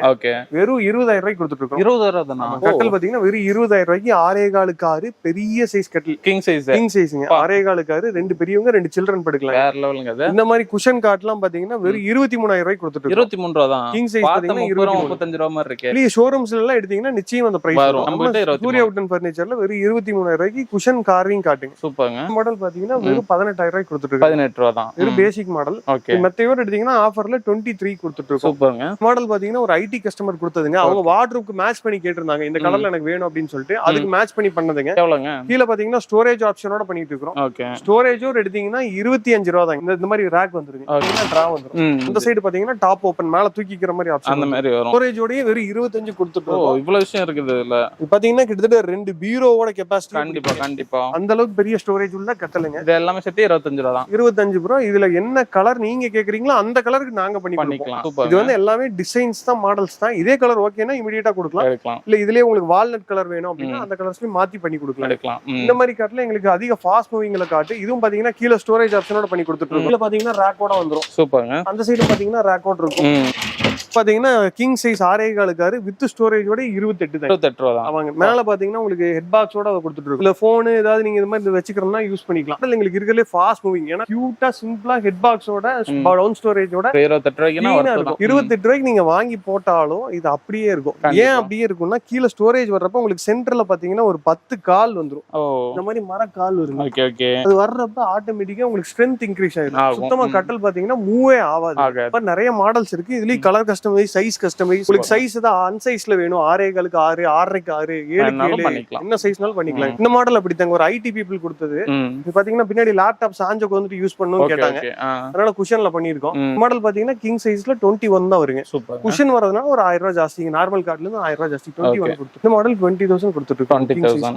வெறும் 20,000 ரூபாய்க்கு கொடுத்துட்டு இருக்கோம். 20,000 தானா? கட்டல் பாத்தீங்கன்னா வெறும் 20,000 ரூபாய்க்கு 6.25 பெரிய சைஸ் கட்டில், கிங் சைஸ்ங்க. 6.25 2 பெரியவங்க 2 சில்ட்ரன் படுக்கலாம். வேற லெவலுங்க அது. இந்த மாதிரி குஷன் காட்லாம் பாத்தீங்கன்னா வெறும் 23,000 ரூபாய்க்கு கொடுத்துட்டு இருக்கோம். 23 ரூபா தான். கிங் சைஸ் பாத்தீங்கன்னா 35 ரூபா மாதிரி இருக்கு. இல்ல ஷோரூம்ஸ்ல எல்லாம் எடுத்தீங்கன்னா நிச்சயம் அந்த பிரைஸ் வரும். நம்ம சூர்யா வுட்டன் பர்னிச்சர்ல வெறும் 23,000 ரூபாய்க்கு குஷன் கார்விங் காட்டுங்க. சூப்பர்ங்க. மாடல் பாத்தீங்கன்னா வெறும் 18,000 ரூபாய்க்கு கொடுத்துட்டு இருக்கோம். 18 ரூபா தான். வெறும் பேசிக் மாடல். மத்தையோட எடுத்தீங்கன்னா ஆஃபர்ல 23 கொடுத்துட்டு இருக்கோம். சூப்பர்ங்க. மாடல் பாத்தீங்கன்னா ஒரு ஐடி கஸ்டமர் கொடுத்ததுங்க. அவங்க வார்ட்ரோப்க்கு மேட்ச் பண்ணி கேட்டிருந்தாங்க, இந்த கலர்ல எனக்கு வேணும் அப்படின்னு சொல்லிட்டு அதுக்கு மேட்ச் பண்ணி பண்ணதுங்க. எவ்வளவுங்க? கீழ பாத்தீங்கன்னா ஸ்டோரேஜ் ஆப்ஷனோட பண்ணிட்டு இருக்கோம். ஸ்டோரேஜோட எடுத்தீங்கன்னா 25 ரூபா தான். இந்த மாதிரி ரேக் வந்துருங்க, டிரா வந்துரும். இந்த சைடு பாத்தீங்கன்னா டாப் ஓபன் மேல தூக்கிக்கிற மாதிரி ஆப்ஷன் அந்த மாதிரி வரும். ஸ்டோரேஜோடயே வெறும் 25 கொடுத்துட்டு இருக்கோம். இவ்வளவு விஷயம் இருக்குது இல்ல. பாத்தீங்கன்னா கிட்டத்தட்ட 2 பீரோவோட கெபாசிட்டி. கண்டிப்பா அந்த அளவுக்கு பெரிய ஸ்டோரேஜ் உள்ள கட்டலுங்க. இது எல்லாமே சேர்த்து 25 ரூபா தான். 25 ப்ரோ. இதுல என்ன கலர் நீங்க கேக்குறீங்களோ அந்த கலருக்கு நாங்க பண்ணிக்கலாம். இது வந்து எல்லாமே டிசைன்ஸ் தான், மாடல்ஸ் தான். இதே கலர் ஓகேனா இமிடியேட்டா கொடுக்கலாம். இல்ல இதுலயே உங்களுக்கு வால்நட் கலர் வேணும் அப்படின்னா அந்த கலர்ஸ்லயும் மாத்தி பண்ணி கொடுக்கலாம். இந்த மாதிரி காட்டுல எங்களுக்கு அதிக ஃபாஸ்ட் மூவிங்ல காட்டு. இதுவும் பாத்தீங்கன்னா கீழ ஸ்டோரேஜ் ஆப்ஷனோட பண்ணி கொடுத்துட்டு இருக்கோம். இதுல பாத்தீங்கன்னா ரேக்கோட வந்துரும். சூப்பர்ங்க. அந்த சைடு பாத்தீங்கன்னா ரேக்கோட இருக்கும். பாத்தீங்கன்னா கிங் சைஸ் 6.25 வித் ஸ்டோரேஜோட 28 ரூபா தான். அவங்க மேல பாத்தீங்கன்னா உங்களுக்கு ஹெட் பாக்ஸோட அதை கொடுத்துட்டு இருக்கும். இல்ல போன் ஏதாவது நீங்க இந்த மாதிரி வச்சுக்கிறோம்னா யூஸ் பண்ணிக்கலாம். எங்களுக்கு இருக்கிறதுலே ஃபாஸ்ட் மூவிங். ஏன்னா கியூட்டா சிம்பிளா ஹெட் பாக்ஸோட டவுன் ஸ்டோரேஜோட 28 ரூபாய்க்கு 28 ரூபாய்க்கு நீங்க வாங்கி போட்டாலும் இது அப்படியே இருக்கும். ஏன் அப்படியே இருக்கும்னா கீழ ஸ்டோரேஜ் வர்றப்ப உங்களுக்கு சென்டர்ல பாத்தீங்கன்னா ஒரு 10 கால் வந்துரும். இந்த மாதிரி மர கால் வரும். அது வர்றப்ப ஆட்டோமேட்டிக்கா உங்களுக்கு ஸ்ட்ரென்த் இன்க்ரீஸ் ஆயிடும். சுத்தமா கட்டல் பாத்தீங்கன்னா மூவே ஆகாது. நிறைய மாடல்ஸ் இருக்கு. இதுலயும் கலர் கஸ்டமைஸ், சைஸ் கஸ்டமைஸ். உங்களுக்கு சைஸ் தான் அன்சைஸ்ல வேணும், 6.25 6, 6.5 6, 7 என்ன சைஸ்னாலும் பண்ணிக்கலாம். இந்த மாடல் அப்படித்தாங்க ஒரு ஐடி பீப்புள் கொடுத்தது. இது பாத்தீங்கன்னா பின்னாடி லேப்டாப் சாஞ்சக்கு வந்துட்டு யூஸ் பண்ணணும்னு கேட்டாங்க, அதனால குஷன்ல பண்ணிருக்கோம். மாடல் பாத்தீங்கன்னா கிங் சைஸ்ல 21 தான் வருங்க. குஷன் வரதுனால ஒரு 1000 ரூபாய் ஜாஸ்தி. நார்மல் கார்ட்ல இருந்து 1000 ரூபாய் ஜாஸ்தி. 21 கொடுத்து இந்த மாடல் 20,000 கொடுத்துட்டு இருக்கோம்.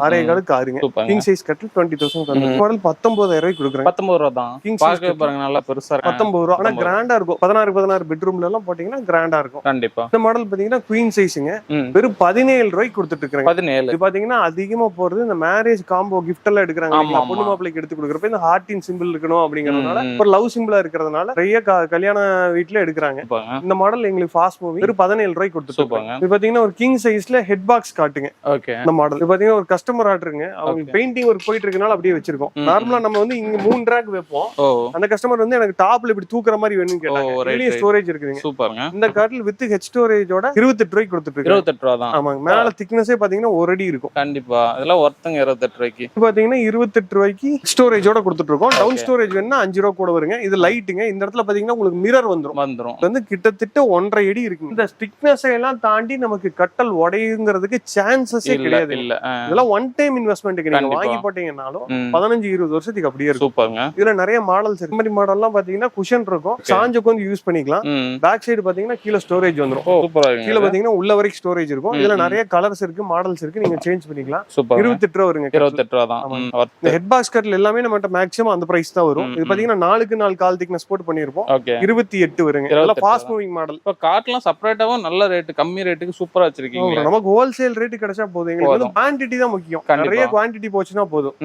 6.25 ஆறுங்க. கிங் சைஸ் கட்டில் 20,000. மாடல் 19,000 ரூபாய்க்கு கொடுக்குறேன். 19 ரூபாய் தான். கிங் சைஸ் பாருங்க நல்லா பெருசா இருக்கு. 19 ரூபாய். ஆனா கிராண்டா இருக்கும். 16 பெட்ரூம்ல எல்லாம் போட்டீங்கன்னா கிராண்டா இருக்கும். கண்டிப்பா. இந்த மாடல் பாத்தீங்கன்னா குவீன் சைஸ்ங்க. வெறும் 17 ரூபாய்க்கு கொடுத்துட்டு இருக்காங்க. 17. இது பாத்தீங்கன்னா அதிகமா போறது இந்த மேரேஜ் காம்போ கிஃப்ட் எல்லாம் எடுக்கிறாங்க. பொண்ணு மாப்பிளைக்கு எடுத்து கொடுக்குறப்ப இந்த ஹார்ட்டின் சிம்பிள் இருக்கணும் அப்படிங்கறதுனால, ஒரு லவ் சிம்பிளா இருக்கிறதுனால நிறைய கல்யாண வீட்டுல எடுக்கிறாங்க. இந்த மாடல் எங்களுக்கு ஃபாஸ்ட் மூவி வெறும் 17 ரூபாய்க்கு கொடுத்துட்டு இருப்பாங்க. இது பாத்தீங்கன்னா ஒரு கிங் சைஸ்ல ஹெட் பாக்ஸ் காட்டுங்க. இந்த மாடல் இது பாத்தீங்கன்னா ஒரு கஸ்டமர் ஆர்டருங்க. அவங்க பெயிண்டிங் ஒர்க் போயிட்டு இருக்கனால அப்படியே வச்சிருக்கோம். நார்மலா நம்ம வந்து இங்க 3 ரேக் வைப்போம். அந்த கஸ்டமர் வந்து எனக்கு டாப்ல இப்படி தூக்குற மாதிரி வேணும்னு கேட்டாங்க. ஸ்டோரேஜ் இருக்குதுங்க. சூப்பர்ங்க. இந்த கார்டில் வித் ஹெட் ஸ்டோரேஜோட 28 ரூபாய்க்கு கொடுத்துட்டு இருக்கு. 28 ரூபா தான். ஆமாங்க. மேல திக்னஸே பாத்தீங்கன்னா 1 அடி இருக்கும். கண்டிப்பா. இதெல்லாம் ஒர்த்துங்க 28 ரூபாய்க்கு. இது பாத்தீங்கன்னா 28 ரூபாய்க்கு ஸ்டோரேஜோட கொடுத்துட்டு இருக்கோம். டவுன் ஸ்டோரேஜ் வேணும்னா 5 ரூபாய் கூட வருங்க. இது லைட்டுங்க. இந்த இடத்துல பாத்தீங்கன்னா உங்களுக்கு மிரர் வந்துரும். வந்து கிட்டத்தட்ட 1.5 அடி இருக்கு. இந்த திக்னஸ் எல்லாம் தாண்டி நமக்கு கட்டல் உடையுங்கிறதுக்கு சான்சஸே கிடையாது. இதெல்லாம் ஒன் டைம் இன்வெஸ்ட்மென்ட்க்கு நீங்க வாங்கி போட்டீங்கன்னாலும் 15-20 வருஷத்துக்கு அப்படியே இருக்கும். சூப்பர்ங்க. இதுல நிறைய மாடல்ஸ் இருக்கு. இந்த மாதிரி மாடல்லாம் பாத்தீங்கன்னா குஷன் இருக்கும். சாஞ்சுக்கு வந்து யூஸ் பண்ணிக்கலாம். பேக் சைடு பாத்தீங்கன்னா கீழ ஸ்டோரேஜ் வந்துரும். கீழ பாத்தீங்கன்னா உள்ள வரைக்கும் ஸ்டோரேஜ் இருக்கும். இதுல நிறைய கலர்ஸ் இருக்கு, மாடல்ஸ் இருக்கு. நீங்க சேஞ்ச் பண்ணிக்கலாம். 28 ரூபா வருங்க. 28 ரூபா தான். இந்த ஹெட் பாக்ஸ் கட்ல எல்லாமே நம்ம மேக்ஸிமம் அந்த பிரைஸ் தான் வரும். இது பாத்தீங்கன்னா 4க்கு 4 கால் திக்னஸ் போட்டு பண்ணிருப்போம். 28 வருங்க. இதெல்லாம் ஃபாஸ்ட் மூவிங் மாடல். இப்ப கார்ட்லாம் செப்பரேட்டாவும் நல்ல ரேட், கம்மி ரேட்டுக்கு சூப்பரா வச்சிருக்கீங்க. நமக்கு ஹோல்சேல் ரேட் கிடைச்சா போதும். எங்களுக்கு வந்து குவாண்டிட்டி தான் முக்கியம். நிறைய குவாண்டிட்டி போச்சுன்னா போதும்.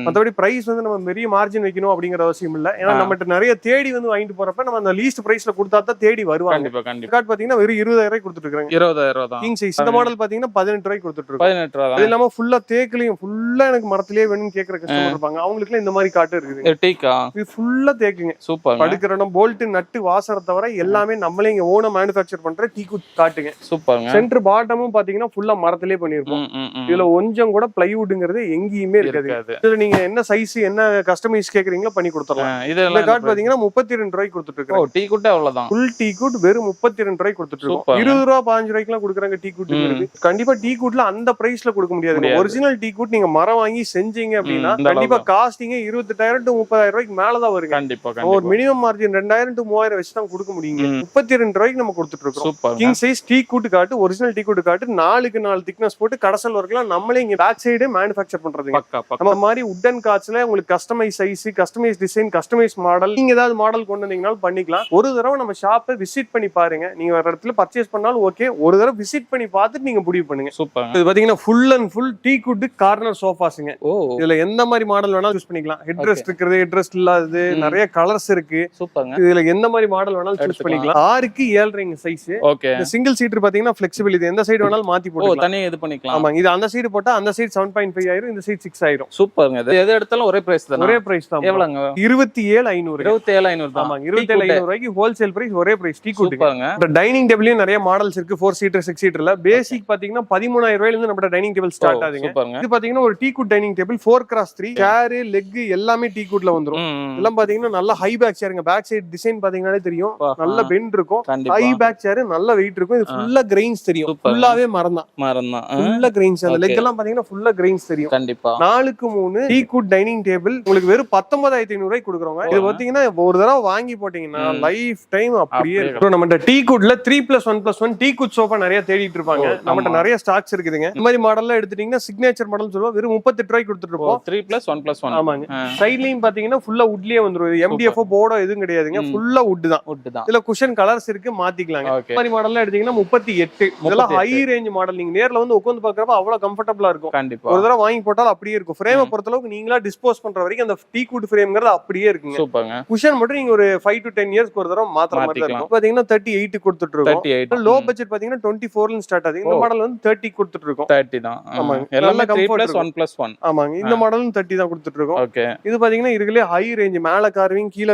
மத்தபடி பிரைஸ் வந்து நம்ம பெரிய மார்ஜின் வைக்கணும் அப்படிங்கிற அவசியம் இல்ல. ஏன்னா நம்மகிட்ட நிறைய தேடி வந்து வாங்கிட்டு போறப்ப நம்ம அந்த லீஸ்ட் பிரைஸ்ல கொடுத்தா தான் தேடி வருவாங்க. கார்ட் பாத்தீங்கன்னா வெறும் 20,000 ரூபாய் கொடுத்துட்டு இருக்காங்க. 20,000 ரூபாய் தான். கிங் சைஸ் இந்த மாடல் பாத்தீங்கன்னா 18 ரூபாய்க்கு கொடுத்துட்டு இருக்கோம். 18 ரூபாய். அது இல்லாம ஃபுல்லா தேக்குலயும் ஃபுல்லா எனக்கு மரத்திலேயே வேணும்னு கேக்குற கஸ்டமர் இருப்பாங்க. அவங்களுக்கு இந்த மாதிரி காட்டு இருக்குது. டீக்கா இது ஃபுல்லா தேக்குங்க. சூப்பர். படுக்கிற இடம் போல்ட் நட்டு வாசர தவிர எல்லாமே நம்மளே இங்க ஓனா மேனுஃபேக்சர் பண்ற டீக்கு காட்டுங்க. சூப்பர்ங்க. சென்டர் பாட்டமும் பாத்தீங்கன்னா ஃபுல்லா மரத்திலேயே பண்ணிருப்போம். இதுல கொஞ்சம் கூட பிளைவுட்ங்கிறது எங்கேயுமே இருக்காது. இதுல நீங்க என்ன சைஸ் என்ன கஸ்டமைஸ் கேக்குறீங்களோ பண்ணி கொடுத்துறலாம். இந்த கார்ட் பாத்தீங்கன்னா 32 ரூபாய்க்கு கொடுத்துட்டு இருக்கோம். டீ குட் அவ்வளவுதான். ஃபுல் டீ குட் வெறும் 32 ரூபாய்க்கு கொடுத்துட்டு இருக்கோம். சூப்பர். 20 ரூபா 15 ரூபாய்க்கு எல்லாம் கொடுக்குறாங்க டீ குட் இருக்கு. கண்டிப்பா டீ குட்ல அந்த பிரைஸ்ல கொடுக்க முடியாது. ஒரிஜினல் டீ குட் நீங்க மரம் வாங்கி செஞ்சீங்க அப்படின்னா கண்டிப்பா காஸ்டிங் 28,000 to 30,000 ரூபாய்க்கு மேலதான் வருங்க. கண்டிப்பா ஒரு மினிமம் மார்ஜின் 2,000 to 3,000 வச்சு தான் கொடுக்க முடியுங்க. 32 ரூபாய்க்கு நம்ம கொடுத்துட்டு இருக்கோம். Super. King size T good காட்டு, ஒரிஜினல் டீ குட் காட்டு 4க்கு 4 திக்னஸ் போட்டு கடசல் வரைக்கும் நம்மளே இங்க பேக் சைடு மேனுஃபேக்சர் பண்றதுங்க. நம்ம மாதிரி உட்டன் காட்ஸ்ல உங்களுக்கு customise size, customise design, customise model, நீங்க ஏதாவது மாடல் கொண்டு வந்தீங்கனாலும் பண்ணிக்கலாம். ஒரு தடவை நம்ம ஷாப்பை விசிட் பண்ணி பாருங்க. நீங்க வேற இடத்துல பர்ச்சேஸ் பண்ணாலும் ஓகே, ஒரு தடவை விசிட் பண்ணி பார்த்துட்டு நீங்க முடிவு பண்ணுங்க. சூப்பர். இது பாத்தீங்கன்னா full and full T good corner சோஃபாஸ்ங்க. இதுல எந்த மாதிரி மாடல் வேணாலும் சூஸ் பண்ணிக்கலாம். ஹெட் ரெஸ்ட் இருக்குது, ஹெட் ரெஸ்ட் இல்லாதது, நிறைய கலர்ஸ் இருக்கு. சூப்பர்ங்க. இதுல எந்த மாதிரி மாடல் வேணாலும் சூஸ் பண்ணிக்கலாம். 6க்கு 7.5 சைஸ். ஓகே. இந்த சிங்கிள் சீட்டர் பாத்தீங்கன்னா ஃபிளெக்சிபிள், இது எந்த சைடு வேணாலும் மாத்தி போட்டுக்கலாம். தனியா இது பண்ணிக்கலாம். ஆமா, இது அந்த சைடு போட்டா அந்த சைடு 7.5 ஆயிரும், இந்த சைடு 6 ஆயிரும். சூப்பர்ங்க. இது எது எடுத்தாலும் ஒரே பிரைஸ் தான். ஒரே பிரைஸ் தான். எவ்வளவுங்க? 27,500. 27,500 தான். ஆமா, 27,500 ரூபாய்க்கு ஹோல்சேல் பிரைஸ், ஒரே பிரைஸ் டீ குட். சூப்பர்ங்க. இந்த டைனிங் டேபிள்லயும் நிறைய மாடல்ஸ் இருக்கு. 4 சீட்டர் 6 சீட்டர்ல பேசிக் பாத்தீங்கன்னா 13,000 ரூபாயில இருந்து நம்ம டைனிங் டேபிள் ஸ்டார்ட் ஆகுதுங்க. சூப்பர்ங்க. இது பாத்தீங்கன்னா ஒரு tea good dining table 4x3 சேர், லெக் எல்லாமே டீ குட்ல வந்துரும். இதெல்லாம் பாத்தீங்கன்னா நல்ல ஹை பேக் சேருங்க. பேக் சைடு டிசைன் பாத்தீங்கன்னாலே தெரியும், நல்ல பெண்ட் இருக்கும். ஹை பேக் சேர், நல்ல வெயிட் இருக்கும். இது ஃபுல்லா கிரெயின்ஸ் தெரியும். ஃபுல்லாவே மரம் தான். ஃபுல்லா கிரெயின்ஸ். அந்த லெக் எல்லாம் பாத்தீங்கன்னா ஃபுல்லா கிரெயின்ஸ் தெரியும். கண்டிப்பா. 4க்கு 3 டீ குட் டைனிங் டேபிள் உங்களுக்கு வெறும் 19,500 ரூபாய்க்கு கொடுக்குறோங்க. இது பாத்தீங்கன்னா ஒரு தடவை வாங்கி போட்டீங்கன்னா லைஃப் டைம் அப்படியே இருக்கும். நம்ம டீ குட்ல 3+1+1 டீ குட் சோஃபா நிறைய தேடிட்டு இருப்பாங்க. நம்மகிட்ட நிறைய ஸ்டாக்ஸ் இருக்குதுங்க. இந்த மாதிரி மாடல்ல எடுத்துட்டீங்கன்னா சிக்னேச்சர் மாடல் சொல்லுவோம், வெறும் 38 ரூபாய்க்கு கொடுத்துட்டு இருப்போம். 3+1+1. ஆமாங்க. சைட்லயும் பாத்தீங்கன்னா ஃபுல்லா வுட்லயே வந்துரும். MDF போர்டோ எதுவும் கிடையாதுங்க, ஃபுல்லா வுட் தான். இதுல குஷன் கலர்ஸ் இருக்கு, மாத்திக்கலாங்க. இந்த மாதிரி மாடல்ல எடுத்தீங்கன்னா 38. இதெல்லாம் ஹை ரேஞ்ச் மாடல். நீங்க நேர்ல வந்து உட்கார்ந்து பாக்குறப்ப அவ்வளவு கம்ஃபர்டபுளா இருக்கும். கண்டிப்பா. ஒரு தடவை வாங்கி போட்டாலும் அப்படியே இருக்கும். ஃப்ரேமை பொறுத்த அளவுக்கு நீங்களா டிஸ்போஸ் பண்ற வரைக்கும் அந்த டீ குட் ஃப்ரேம்ங்கிறது அப்படியே இருக்குங்க. சூப்பர்ங்க. குஷன் மட்டும் நீங்க ஒரு 5 to 10 இயர்ஸ்க்கு ஒரு தடவை மாத்திர மாதிரி இருக்கும். பாத்தீங்கன்னா 38 கொடுத்துட்டு இருக்கோம். லோ பட்ஜெட் பாத்தீங்கன்னா 24ல ஸ்டார்ட் ஆகுது. இந்த மாடல் வந்து 30 கொடுத்துட்டு இருக்கோம். 30 தான். ஆமாங்க. எல்லாமே 3+1+1. ஆமாங்க. இந்த மாடலும் 30 தான் கொடுத்துட்டு இருக்கோம். ஓகே. இது பாத்தீங்கன்னா இருக்குலே ஹை ரேஞ்ச். மேல கார்விங், கீழ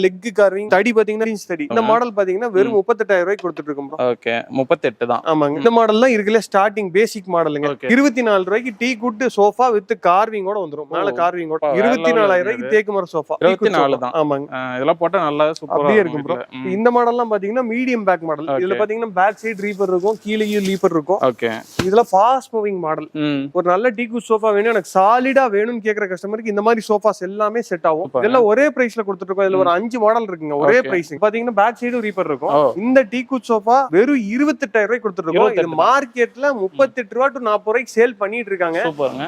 லெக் கார்விங், தடி பாத்தீங்கன்னா இன்ச் தடி. இந்த மாடல் பாத்தீங்கன்னா வெறும் 38,000 ரூபாய்க்கு கொடுத்துட்டு இருக்கோம். ஓகே. 38 தான். ஆமாங்க. இந்த மாடல்லாம் இருக்குலே ஸ்டார்டிங் பேசிக் மாடலுங்க. 24 ரூபாய்க்கு டீ குட் சோஃபா வித் கார்விங்கோட வந்துரும். மேல கார்விங்கோட 24,000 ரூபாய்க்கு தேக்கு மர சோஃபா. 24 தான். ஆமாங்க. இதெல்லாம் போட்டா நல்லா சூப்பரா இருக்கும் ப்ரோ. இந்த மாடல்லாம் பாத்தீங்கன்னா மீடியம் பேக் மாடல். இதுல பாத்தீங்கன்னா பேக் சைடு ரீப்பர் இருக்கும், கீழேயும் லீப்பர் இருக்கும். ஓகே. இதுல ஃபாஸ்ட் மூவிங் மாடல். ஒரு நல்ல டீ குட் சோஃபா வேணும், எனக்கு சாலிடா வேணும்னு கேக்குற கஸ்டமருக்கு இந்த மாதிரி சோஃபாஸ் எல்லாமே செட் ஆகும். இதெல்லாம் ஒரே பிரைஸ்ல கொடுத்துட்டு இருக்கோம். இதுல ஒரு 5 மாடல் இருக்குங்க, ஒரே பிரைஸ். பாத்தீங்கன்னா பேக் சைடு ரீப்பர் இருக்கும். இந்த டீ குட் சோஃபா வெறும் 28,000 ரூபாய்க்கு கொடுத்துட்டு இருக்கோம். இது மார்க்கெட்ல 38 ரூபாய் to 40 ரூபாய்க்கு சேல் பண்ணிட்டு இருக்காங்க.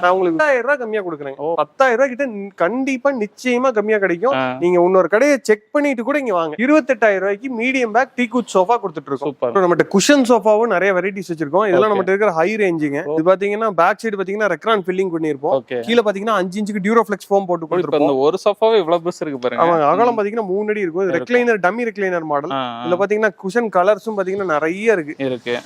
நான் உங்களுக்கு 10,000 ரூபாய் கம்மியா கொடுக்குறேன். 10,000 ரூபாய் கிட்ட கண்டிப்பா நிச்சயமா கம்மியா கிடைக்கும். நீங்க இன்னொரு கடையை செக் பண்ணிட்டு கூட இங்க வாங்க. 28,000 ரூபாய்க்கு medium back teak wood sofa கொடுத்துட்டு இருக்கோம். நம்மகிட்ட குஷன் சோஃபாவும் நிறைய வெரைட்டிஸ் வச்சிருக்கோம். இதெல்லாம் நம்மகிட்ட இருக்கிற ஹை ரேஞ்சுங்க. இது பாத்தீங்கன்னா பேக் சைடு பாத்தீங்கன்னா ரெக்ரான் ஃபில்லிங் பண்ணிருப்போம். கீழ பாத்தீங்கன்னா 5 இன்ச்சுக்கு டியூரோஃப்ளெக்ஸ் ஃபோம் போட்டு கொடுத்துருப்போம். ஒரு சோஃபாவே இவ்வளவு பெருசு இருக்கு பாருங்க. ஆமா, அகலம் பாத்தீங்கன்னா 3 அடி இருக்கும். இது ரெக்லைனர், டம்மி ரெக்லைனர் மாடல். இதுல பாத்தீங்கன்னா குஷன் கலர்ஸும் பாத்தீங்கன்னா நிறைய இருக்கு.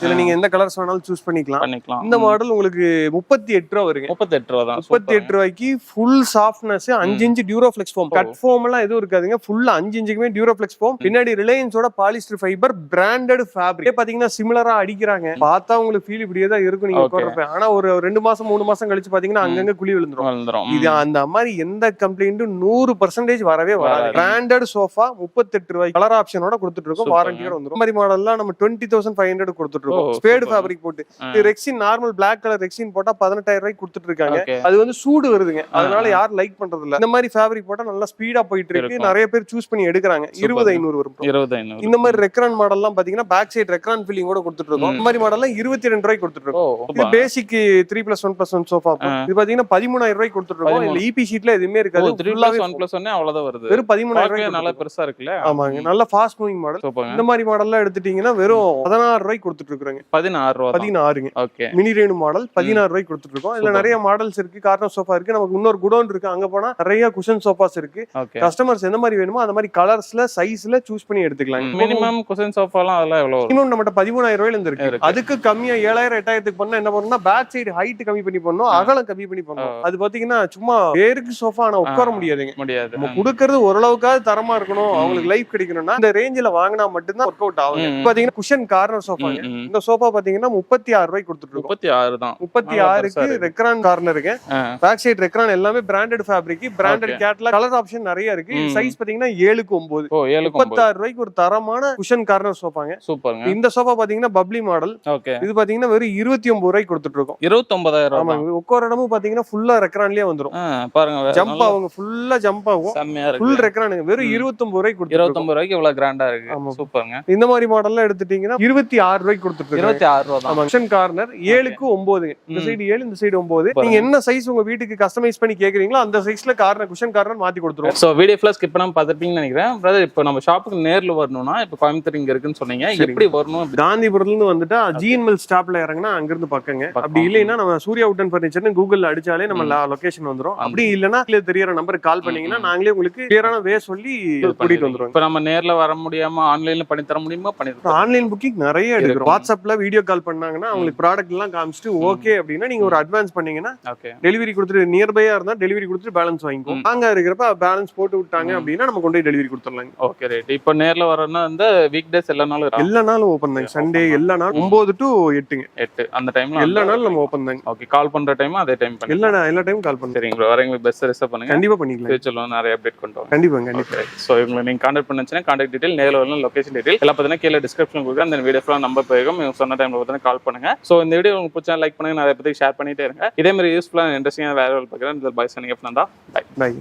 இதுல நீங்க எந்த கலர்ஸ் வேணாலும் சூஸ் பண்ணிக்கலாம். இந்த மாடல் உங்களுக்கு 38 ரூபாய் வருங்க. 38 ரூபாய் தான். 38 ரூபாய்க்கு full softness, 5 inch Duroflex foam. Cut foam எல்லாம் எதுவும் இருக்காதுங்க. ஃபுல்லா 5 இன்ச்சுக்குமே டியூரோஃப்ளெக்ஸ் ஃபோம். பின்னாடி ரிலையன்ஸோட பாலிஸ்டர் ஃபைபர் பிராண்டட் ஃபேப்ரிக். பாத்தீங்கன்னா சிமிலரா அடிக்கிறாங்க. பார்த்தா உங்களுக்கு ஃபீல் இப்படியே தான் இருக்கும் நீங்க உட்கார்றப்ப. ஆனா ஒரு 2 மாசம் 3 மாசம் கழிச்சு பாத்தீங்கன்னா அங்கங்க குழி விழுந்துரும். இது அந்த மாதிரி எந்த கம்ப்ளைண்ட்டும் 100% வரவே வராது. பிராண்டட் சோஃபா 38 ரூபாய் கலர் ஆப்ஷனோட கொடுத்துட்டு இருக்கோம். வாரண்டியோட வந்துரும். இந்த மாதிரி மாடல்லாம் நம்ம 20,500 கொடுத்துட்டு இருக்கோம். ஸ்பேட் ஃபேப்ரிக் போட்டு. Rexine normal black colour Rexine போட்டா 17,000 ரூபாய்க்கு கொடுத்துட்டு இருக்காங்க. அது வந்து சூடு வருதுங்க, அதனால யாரும் லைக் பண்றது இல்ல. இந்த மாதிரி ஃபேப்ரிக் போட்டா நல்லா ஸ்பீடா போயிட்டு இருக்கு. நிறைய பேர் சூஸ் பண்ணி எடுக்கிறாங்க. 20,500 வரும். 20,500. இந்த மாதிரி ரெக்ரான் மாடல்லாம் பாத்தீங்கன்னா பேக் சைடு ரெக்ரான் ஃபில்லிங் கூட கொடுத்துட்டு இருக்கோம். இந்த மாதிரி மாடல்லாம் 22 ரூபாய்க்கு கொடுத்துட்டு இருக்கோம். இது பேசிக் 3+1+1 சோஃபா. இது பாத்தீங்கன்னா 13,000 ரூபாய்க்கு கொடுத்துட்டு இருக்கோம். இதுல இபி ஷீட்ல எதுவுமே இருக்காது. 3+1+1 அவ்வளவுதான் வருது. வெறும் 13,000 ரூபாய்க்கு. நல்லா பெருசா இருக்குல்ல. ஆமாங்க, நல்ல ஃபாஸ்ட் மூவிங் மாடல். இந்த மாதிரி மாடல்லாம் எடுத்துட்டீங்கன்னா வெறும் 16 ரூபாய்க்கு கொடுத்துட்டு இருக்காங்க. 16 ரூபாய். 16ங்க. ஓகே. மினி ரேனு மாடல் 16 ரூபாய்க்கு கொடுத்துட்டு இருக்கோம். இதுல நிறைய மாடல்ஸ் இருக்கு. கார்னர் சோஃபா இருக்கு. நமக்கு இன்னொரு குடோன் இருக்கு, அங்க போனா நிறைய குஷன் சோஃபாஸ் இருக்கு. கஸ்டமர்ஸ் எந்த மாதிரி வேணுமோ அந்த மாதிரி கலர்ஸ்ல சைஸ்ல சூஸ் பண்ணி எடுத்துக்கலாம். மினிமம் குஷன் சோஃபாலாம் அதெல்லாம் எவ்வளவு வரும்? இன்னும் நம்மட்ட 13,000 ரூபாயில இருந்து இருக்கு. அதுக்கு கம்மியா 7,000 8,000க்கு பண்ணா என்ன பண்ணணும்னா பேக் சைடு ஹைட் கம்மி பண்ணி பண்ணணும், அகலம் கம்மி பண்ணி பண்ணணும். அது பாத்தீங்கன்னா சும்மா பேருக்கு சோஃபா ஆனா உட்கார முடியாதுங்க. நம்ம கொடுக்கறது ஓரளவுக்காவது தரமா இருக்கணும், அவங்களுக்கு லைஃப் கிடைக்கணும்னா இந்த ரேஞ்சில வாங்கினா மட்டும்தான் ஒர்க் அவுட் ஆகும். பாத்தீங்கன்னா குஷன் கார்னர் சோஃபா. இந்த சோஃபா பாத்தீங்கன்னா 36 ரூபாய்க்கு கொடுத்துட்டு இருக்கோம். 36 தான். 36க்கு ரெக்ரான் கார்னருக்கு. பேக் சைடு ரெக்ரான் எல்லாமே branded fabric, branded catalogue, colour option நிறைய இருக்கு. சைஸ் பாத்தீங்கன்னா 7க்கு 9. 36 ரூபாய்க்கு ஒரு தரமான குஷன் கார்னர் கார்னர் சோஃபாங்க. சூப்பருங்க. இந்த சோஃபா பாத்தீங்கன்னா பப்ளி மாடல். ஓகே. இது பாத்தீங்கன்னா வெறும் 29 ரூபாய்க்கு கொடுத்துட்டு இருக்கோம். 29,000. ஆமாங்க. உட்கார இடமும் பாத்தீங்கன்னா ஃபுல்லா ரெக்ரான்லயே வந்துரும். பாருங்க ஜம்ப் ஆகுங்க, ஃபுல்லா ஜம்ப் ஆகும். செம்மையா ஃபுல் இருக்கு. ரெக்ரானுங்க. வெறும் 29 ரூபாய்க்கு கொடுத்துட்டு 29 ரூபாய்க்கு இவ்வளவு கிராண்டா இருக்கு. ஆமா. சூப்பருங்க. இந்த மாதிரி மாடல்லாம் எடுத்துட்டீங்கன்னா 26 ரூபாய்க்கு கொடுத்துட்டு இருக்கோம். 26 ரூபா தான். ஆமா. குஷன் கார்னர் 7க்கு 9. இந்த சைடு 7, இந்த சைடு 9. நீங்க என்ன சைஸ் உங்க வீட்டுக்கு கஸ்டமைஸ் பண்ணி கேக்குறீங்களோ அந்த சைஸ்ல கார்னர் குஷன் கார்னர் மாத்தி கொடுத்துருவோம். சோ வீடியோ ஃபுல்லா ஸ்கிப் பண்ணாம பாத்துட்டீங்கன்னு நினைக்கிறேன். பிரதர் இப்போ நம்ம ஷாப்புக்கு நேர்ல வரணும்னா இப்போ கோயம்புத்தூர் இங்க இருக்குன்னு சொன்னீங்க. எப்படி வரணும்? காந்திபுரத்துல இருந்து வந்துட்டா ஜிஎன்எல் ஸ்டாப்ல இறங்கினா அங்க இருந்து பக்கங்க. அப்படி இல்லைன்னா நம்ம சூர்யா உட்டன் ஃபர்னிச்சர்னு கூகுள்ல அடிச்சாலே நம்ம லொகேஷன் வந்துரும். அப்படி இல்லைன்னா கீழே தெரியற நம்பருக்கு கால் பண்ணீங்கன்னா நாங்களே உங்களுக்கு கிளியரான வே சொல்லி கூட்டிட்டு வந்துருவோம். இப்போ நம்ம நேர்ல வர முடியாம ஆன்லைன்ல பண்ணி தர முடியுமா? பண்ணி தரோம். ஆன்லைன் புக்கிங் நிறைய எடுக்கிறோம். வாட்ஸ்அப்ல வீடியோ கால் பண்ணாங்கன்னா அவங்களுக்கு ப்ராடக்ட் எல்லாம் காமிச்சிட்டு ஓகே அப்படின்னா நீங்க ஒரு அட்வான்ஸ் பண்ணீங்கன்னா ஓகே. டெலிவரி கொடுத்துட்டு நியர்பையா இருந்தா டெலிவரி கொடுத்துட்டு பேலன்ஸ் வாங்கிக்கும். அங்க இருக்கிறப்ப பேலன்ஸ் போட்டு விட்டாங்க அப்படின்னா நம்ம கொண்டு போய் டெலிவரி கொடுத்துடலாம். Okay right. இப்போ நேர்ல வரணும்னா இந்த வீக் டேஸ் எல்லா நாளும் எல்லா நாளும் ஓபன் தாங்க. சண்டே எல்லா நாளும் 9 to 8ங்க. 8 அந்த டைம்ல எல்லா நாளும் நம்ம ஓபன் தாங்க. ஓகே. கால் பண்ற டைம் அதே டைம் பண்ணி எல்லா டைமும் கால் பண்ணுங்க. சரிங்க ப்ரோ. வரவங்க பெஸ்ட் ரிசர்வ் பண்ணுங்க. கண்டிப்பா பண்ணிக்கலாம். ஃபியூச்சர்ல நிறைய அப்டேட் கொண்டு வாங்க. கண்டிப்பா. சோ இவங்களை நீங்க கான்டாக்ட் பண்ணுச்சுன்னா கான்டாக்ட் டீடைல், நேர்ல வரணும், லொகேஷன் டீடைல் எல்லாம் பார்த்தீங்கன்னா கீழே டிஸ்கிரிப்ஷன் கொடுக்குறேன். அந்த வீடியோ ஃபுல்லா நம்பர் போகும். இவங்க சொன்ன டைம்ல பார்த்தீங்கன்னா கால் பண்ணுங்க. சோ இந்த வீடியோ உங்களுக்கு பிடிச்சா லைக் பண்ணுங்க, நிறைய பேருக்கு ஷேர் பண்ணிட்டே இருங்க. இதே மாதிரி யூஸ்ஃபுல்லா இன்ட்ரெஸ்டிங்கான வேற பார்க்குறேன். பாய் சனிங். பை.